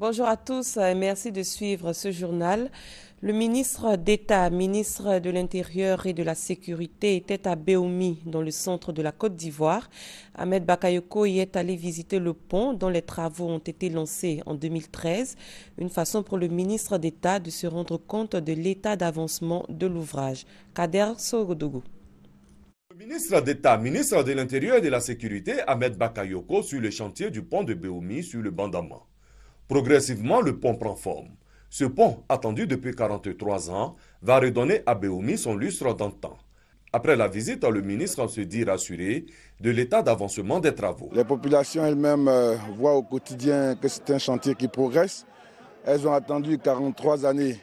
Bonjour à tous et merci de suivre ce journal. Le ministre d'État, ministre de l'Intérieur et de la Sécurité était à Béoumi, dans le centre de la Côte d'Ivoire. Ahmed Bakayoko y est allé visiter le pont dont les travaux ont été lancés en 2013. Une façon pour le ministre d'État de se rendre compte de l'état d'avancement de l'ouvrage. Kader Sogodougou. Le ministre d'État, ministre de l'Intérieur et de la Sécurité, Ahmed Bakayoko, sur le chantier du pont de Béoumi sur le Bandama. Progressivement, le pont prend forme. Ce pont, attendu depuis 43 ans, va redonner à Béoumi son lustre d'antan. Après la visite, le ministre se dit rassuré de l'état d'avancement des travaux. Les populations elles-mêmes voient au quotidien que c'est un chantier qui progresse. Elles ont attendu 43 années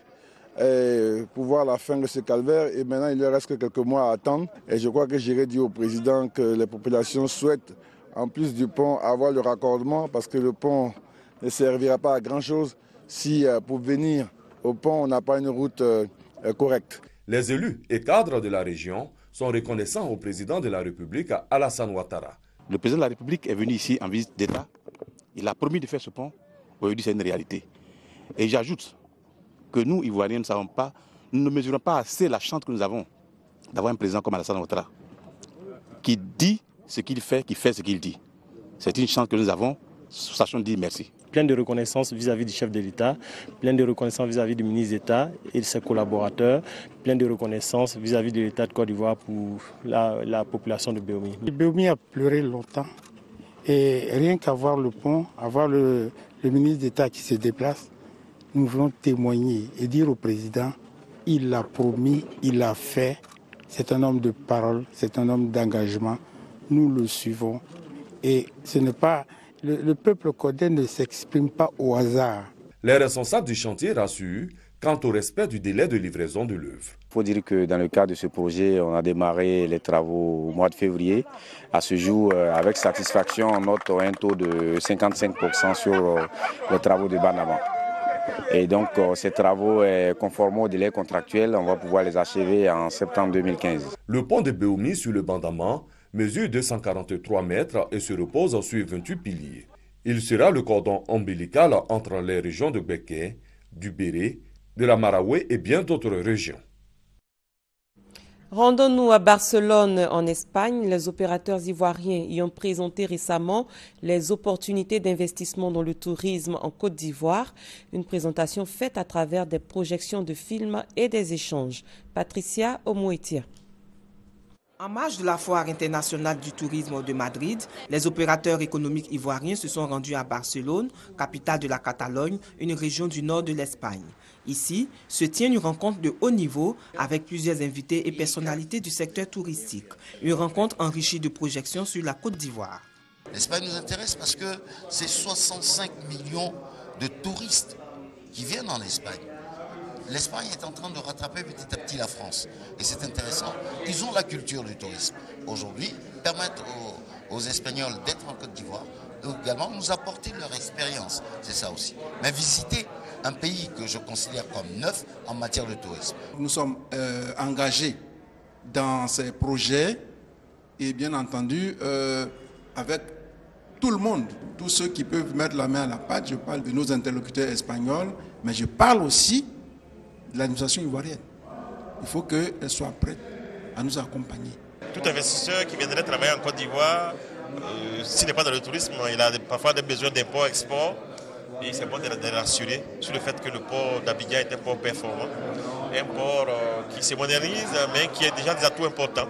pour voir la fin de ce calvaire et maintenant il ne reste que quelques mois à attendre. Et je crois que j'irai dire au président que les populations souhaitent, en plus du pont, avoir le raccordement parce que le pont ne servira pas à grand-chose si pour venir au pont on n'a pas une route correcte. Les élus et cadres de la région sont reconnaissants au président de la République, Alassane Ouattara. Le président de la République est venu ici en visite d'État. Il a promis de faire ce pont. Aujourd'hui, c'est une réalité. Et j'ajoute que nous, Ivoiriens, nous ne mesurons pas assez la chance que nous avons d'avoir un président comme Alassane Ouattara, qui dit ce qu'il fait, qui fait ce qu'il dit. C'est une chance que nous avons, sachons dire merci. Plein de reconnaissance vis-à-vis du chef de l'État, plein de reconnaissance vis-à-vis du ministre d'État et de ses collaborateurs, plein de reconnaissance vis-à-vis de l'État de Côte d'Ivoire pour la population de Béoumi. Béoumi a pleuré longtemps et rien qu'à voir le pont, à voir le ministre d'État qui se déplace, nous voulons témoigner et dire au président, il l'a promis, il l'a fait, c'est un homme de parole, c'est un homme d'engagement, nous le suivons et ce n'est pas... Le peuple codé ne s'exprime pas au hasard. Les responsables du chantier rassurent quant au respect du délai de livraison de l'œuvre. Il faut dire que dans le cadre de ce projet, on a démarré les travaux au mois de février. À ce jour, avec satisfaction, on note un taux de 55% sur les travaux de Bandama. Et donc, ces travaux, conformément au délai contractuel, on va pouvoir les achever en septembre 2015. Le pont de Béoumi sur le Bandama mesure 243 mètres et se repose sur 28 piliers. Il sera le cordon ombilical entre les régions de Béké, du Béré, de la Maraoué et bien d'autres régions. Rendons-nous à Barcelone, en Espagne. Les opérateurs ivoiriens y ont présenté récemment les opportunités d'investissement dans le tourisme en Côte d'Ivoire. Une présentation faite à travers des projections de films et des échanges. Patricia Omouetia. En marge de la Foire internationale du tourisme de Madrid, les opérateurs économiques ivoiriens se sont rendus à Barcelone, capitale de la Catalogne, une région du nord de l'Espagne. Ici se tient une rencontre de haut niveau avec plusieurs invités et personnalités du secteur touristique. Une rencontre enrichie de projections sur la Côte d'Ivoire. L'Espagne nous intéresse parce que c'est 65 millions de touristes qui viennent en Espagne. L'Espagne est en train de rattraper petit à petit la France. Et c'est intéressant. Ils ont la culture du tourisme. Aujourd'hui, permettre aux Espagnols d'être en Côte d'Ivoire et également nous apporter leur expérience. C'est ça aussi. Mais visiter un pays que je considère comme neuf en matière de tourisme. Nous sommes engagés dans ces projets et bien entendu avec tout le monde, tous ceux qui peuvent mettre la main à la pâte. Je parle de nos interlocuteurs espagnols, mais je parle aussi de l'administration ivoirienne. Il faut qu'elle soit prête à nous accompagner. Tout investisseur qui viendrait travailler en Côte d'Ivoire, s'il n'est pas dans le tourisme, il a parfois des besoins d'import-export. Et c'est bon de rassurer sur le fait que le port d'Abidjan est un port performant, un port qui se modernise, mais qui a déjà des atouts importants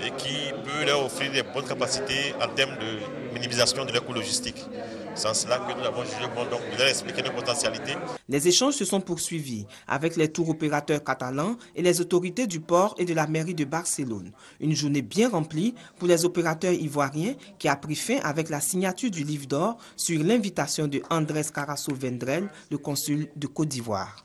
et qui peut leur offrir des bonnes capacités en termes de minimisation de leur coût logistique. C'est en cela que nous avons jugé bon donc de leur expliquer nos potentialités. Les échanges se sont poursuivis avec les tours opérateurs catalans et les autorités du port et de la mairie de Barcelone. Une journée bien remplie pour les opérateurs ivoiriens qui a pris fin avec la signature du livre d'or sur l'invitation de Andrés Carasso Vendrell, le consul de Côte d'Ivoire.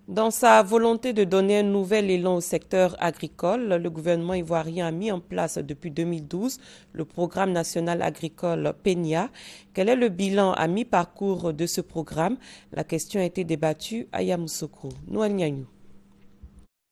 Dans sa volonté de donner un nouvel élan au secteur agricole, le gouvernement ivoirien a mis en place depuis 2012 le programme national agricole PENIA. Quel est le bilan à mi-parcours de ce programme? La question a été débattue à Yamoussoukro. Noël Niagnou.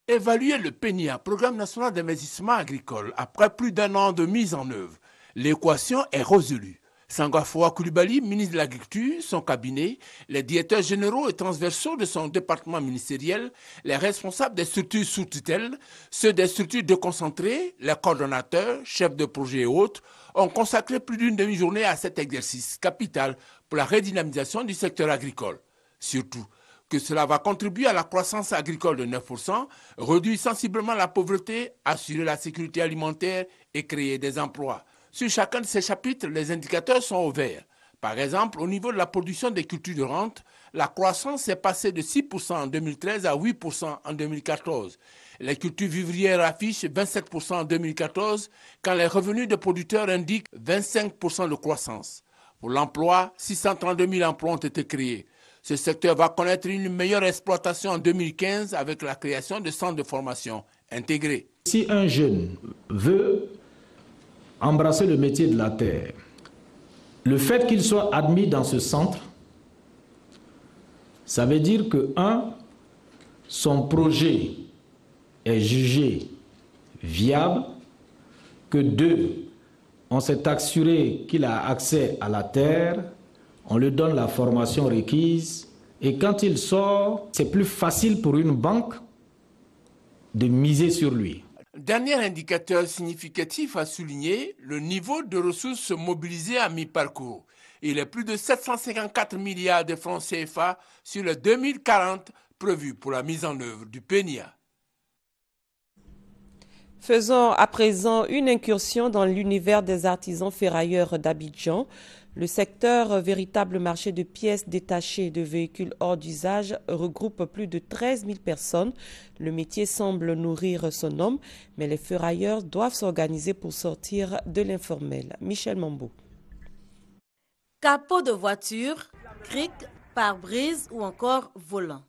Évaluer le PENIA, Programme national d'investissement agricole, après plus d'un an de mise en œuvre, l'équation est résolue. Sangoafou Coulibaly, ministre de l'Agriculture, son cabinet, les directeurs généraux et transversaux de son département ministériel, les responsables des structures sous tutelle, ceux des structures déconcentrées, les coordonnateurs, chefs de projet et autres, ont consacré plus d'une demi-journée à cet exercice capital pour la redynamisation du secteur agricole. Surtout que cela va contribuer à la croissance agricole de 9%, réduire sensiblement la pauvreté, assurer la sécurité alimentaire et créer des emplois. Sur chacun de ces chapitres, les indicateurs sont au vert. Par exemple, au niveau de la production des cultures de rente, la croissance est passée de 6% en 2013 à 8% en 2014. Les cultures vivrières affichent 27% en 2014, quand les revenus des producteurs indiquent 25% de croissance. Pour l'emploi, 632 000 emplois ont été créés. Ce secteur va connaître une meilleure exploitation en 2015 avec la création de centres de formation intégrés. Si un jeune veut embrasser le métier de la terre, le fait qu'il soit admis dans ce centre, ça veut dire que, son projet est jugé viable, que 2, on s'est assuré qu'il a accès à la terre, on lui donne la formation requise, et quand il sort, c'est plus facile pour une banque de miser sur lui. Dernier indicateur significatif à souligner, le niveau de ressources mobilisées à mi-parcours. Il est plus de 754 milliards de francs CFA sur le 2040 prévu pour la mise en œuvre du PNIA. Faisons à présent une incursion dans l'univers des artisans ferrailleurs d'Abidjan. Le secteur, véritable marché de pièces détachées de véhicules hors d'usage, regroupe plus de 13 000 personnes. Le métier semble nourrir son homme, mais les ferrailleurs doivent s'organiser pour sortir de l'informel. Michel Mambo. Capot de voiture, cric, pare-brise ou encore volant.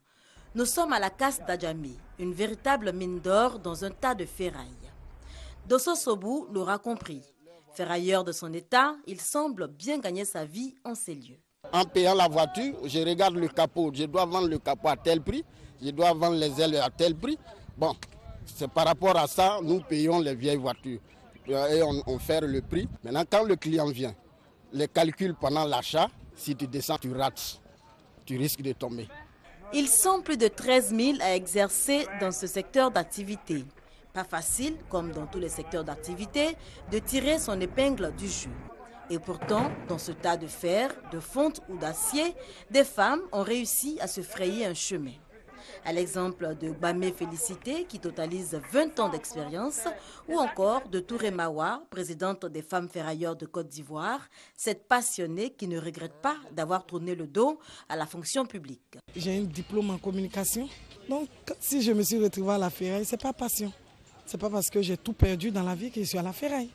Nous sommes à la casse d'Adjami, une véritable mine d'or dans un tas de ferrailles. Dosso Sobou l'aura compris. Ferrailleur de son état, il semble bien gagner sa vie en ces lieux. En payant la voiture, je regarde le capot. Je dois vendre le capot à tel prix, je dois vendre les ailes à tel prix. Bon, c'est par rapport à ça, nous payons les vieilles voitures et on fait le prix. Maintenant, quand le client vient, les calculs pendant l'achat, si tu descends, tu rates, tu risques de tomber. Ils sont plus de 13 000 à exercer dans ce secteur d'activité. Pas facile, comme dans tous les secteurs d'activité, de tirer son épingle du jeu. Et pourtant, dans ce tas de fer, de fonte ou d'acier, des femmes ont réussi à se frayer un chemin. À l'exemple de Bamé Félicité, qui totalise 20 ans d'expérience, ou encore de Touré Mawa, présidente des femmes ferrailleurs de Côte d'Ivoire, cette passionnée qui ne regrette pas d'avoir tourné le dos à la fonction publique. J'ai un diplôme en communication, donc si je me suis retrouvée à la ferraille, ce n'est pas passion. Ce n'est pas parce que j'ai tout perdu dans la vie que je suis à la ferraille.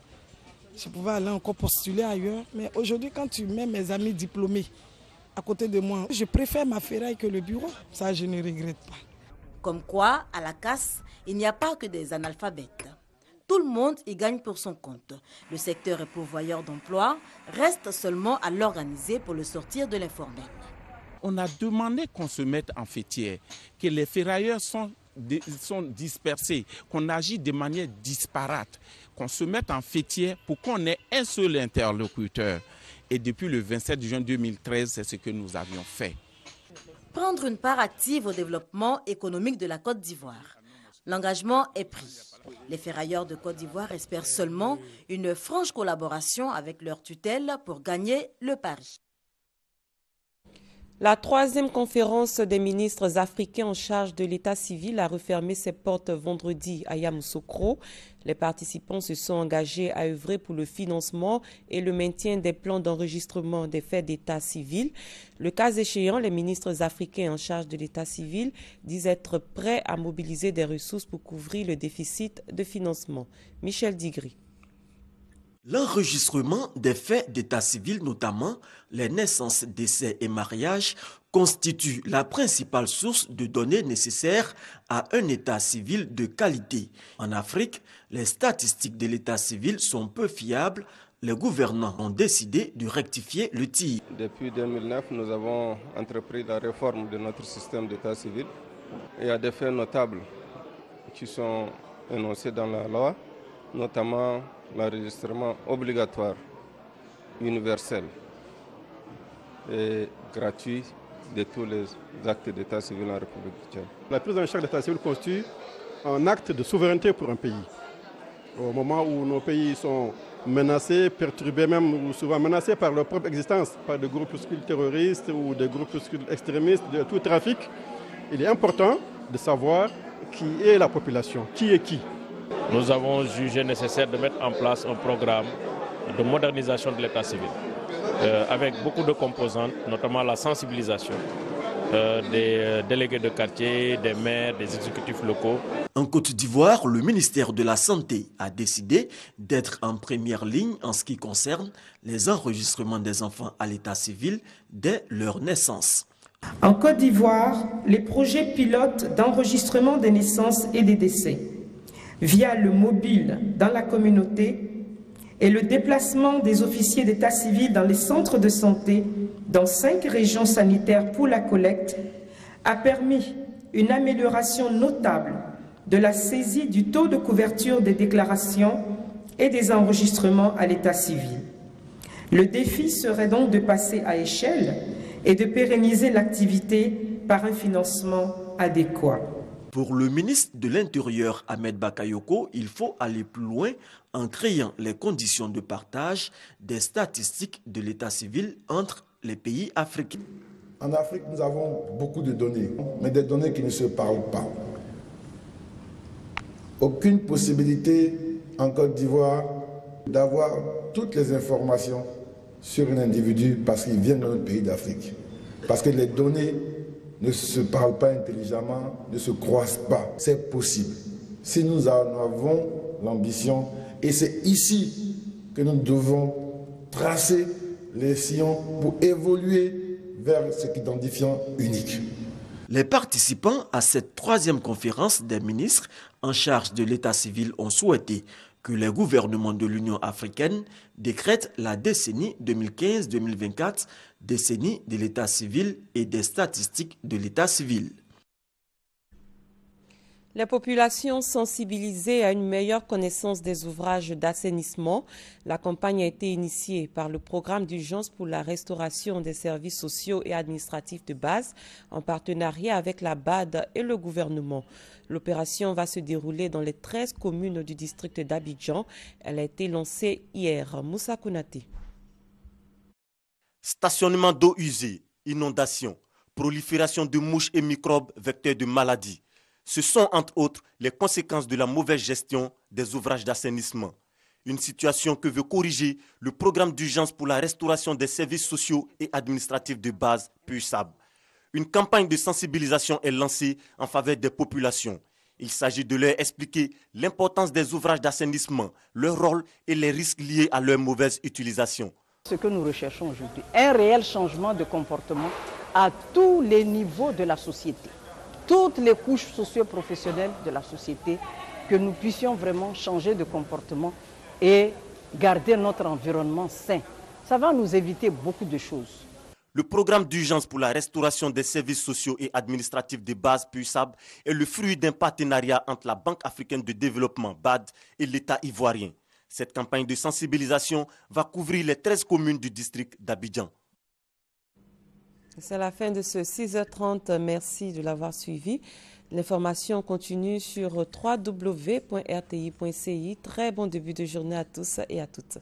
Je pouvais aller encore postuler ailleurs, mais aujourd'hui, quand tu mets mes amis diplômés à côté de moi, je préfère ma ferraille que le bureau. Ça, je ne regrette pas. Comme quoi, à la casse, il n'y a pas que des analphabètes. Tout le monde y gagne pour son compte. Le secteur est pourvoyeur d'emplois, reste seulement à l'organiser pour le sortir de l'informel. On a demandé qu'on se mette en fêtière, que les ferrailleurs sont dispersés, qu'on agit de manière disparate, qu'on se mette en fêtière pour qu'on ait un seul interlocuteur. Et depuis le 27 juin 2013, c'est ce que nous avions fait. Prendre une part active au développement économique de la Côte d'Ivoire. L'engagement est pris. Les ferrailleurs de Côte d'Ivoire espèrent seulement une franche collaboration avec leur tutelle pour gagner le pari. La 3e conférence des ministres africains en charge de l'état civil a refermé ses portes vendredi à Yamoussoukro. Les participants se sont engagés à œuvrer pour le financement et le maintien des plans d'enregistrement des faits d'état civil. Le cas échéant, les ministres africains en charge de l'état civil disent être prêts à mobiliser des ressources pour couvrir le déficit de financement. Michel Digri. L'enregistrement des faits d'état civil, notamment les naissances, décès et mariages, constitue la principale source de données nécessaires à un état civil de qualité. En Afrique, les statistiques de l'état civil sont peu fiables. Les gouvernants ont décidé de rectifier le tir. Depuis 2009, nous avons entrepris la réforme de notre système d'état civil. Il y a des faits notables qui sont énoncés dans la loi, notamment l'enregistrement obligatoire universel et gratuit de tous les actes d'état civil en République du Tchad. La prise en charge de l'état civil constitue un acte de souveraineté pour un pays. Au moment où nos pays sont menacés, perturbés même, ou souvent menacés par leur propre existence, par des groupuscules terroristes ou des groupuscules extrémistes, de tout trafic, il est important de savoir qui est la population, qui est qui. Nous avons jugé nécessaire de mettre en place un programme de modernisation de l'état civil, avec beaucoup de composantes, notamment la sensibilisation des délégués de quartier, des maires, des exécutifs locaux. En Côte d'Ivoire, le ministère de la Santé a décidé d'être en première ligne en ce qui concerne les enregistrements des enfants à l'état civil dès leur naissance. En Côte d'Ivoire, les projets pilotes d'enregistrement des naissances et des décès via le mobile dans la communauté et le déplacement des officiers d'état civil dans les centres de santé dans 5 régions sanitaires pour la collecte a permis une amélioration notable de la saisie du taux de couverture des déclarations et des enregistrements à l'état civil. Le défi serait donc de passer à échelle et de pérenniser l'activité par un financement adéquat. Pour le ministre de l'Intérieur, Ahmed Bakayoko, il faut aller plus loin en créant les conditions de partage des statistiques de l'état civil entre les pays africains. En Afrique, nous avons beaucoup de données, mais des données qui ne se parlent pas. Aucune possibilité en Côte d'Ivoire d'avoir toutes les informations sur un individu parce qu'il vient de notre pays d'Afrique. Parce que les données ne se parlent pas intelligemment, ne se croisent pas. C'est possible. Si nous en avons l'ambition, et c'est ici que nous devons tracer les sillons pour évoluer vers ce qu'identifiant unique. Les participants à cette 3e conférence des ministres en charge de l'état civil ont souhaité que les gouvernements de l'Union africaine décrètent la décennie 2015-2024, décennie de l'état civil et des statistiques de l'état civil. Les populations sensibilisées à une meilleure connaissance des ouvrages d'assainissement. La campagne a été initiée par le programme d'urgence pour la restauration des services sociaux et administratifs de base en partenariat avec la BAD et le gouvernement. L'opération va se dérouler dans les 13 communes du district d'Abidjan. Elle a été lancée hier. Moussa Kounaté. Stationnement d'eau usée, inondations, prolifération de mouches et microbes vecteurs de maladies. Ce sont entre autres les conséquences de la mauvaise gestion des ouvrages d'assainissement. Une situation que veut corriger le programme d'urgence pour la restauration des services sociaux et administratifs de base, PUSAB. Une campagne de sensibilisation est lancée en faveur des populations. Il s'agit de leur expliquer l'importance des ouvrages d'assainissement, leur rôle et les risques liés à leur mauvaise utilisation. Ce que nous recherchons aujourd'hui, un réel changement de comportement à tous les niveaux de la société. Toutes les couches socio-professionnelles de la société, que nous puissions vraiment changer de comportement et garder notre environnement sain. Ça va nous éviter beaucoup de choses. Le programme d'urgence pour la restauration des services sociaux et administratifs de base PUSAB est le fruit d'un partenariat entre la Banque africaine de développement BAD et l'État ivoirien. Cette campagne de sensibilisation va couvrir les 13 communes du district d'Abidjan. C'est la fin de ce 6h30. Merci de l'avoir suivi. L'information continue sur www.rti.ci. Très bon début de journée à tous et à toutes.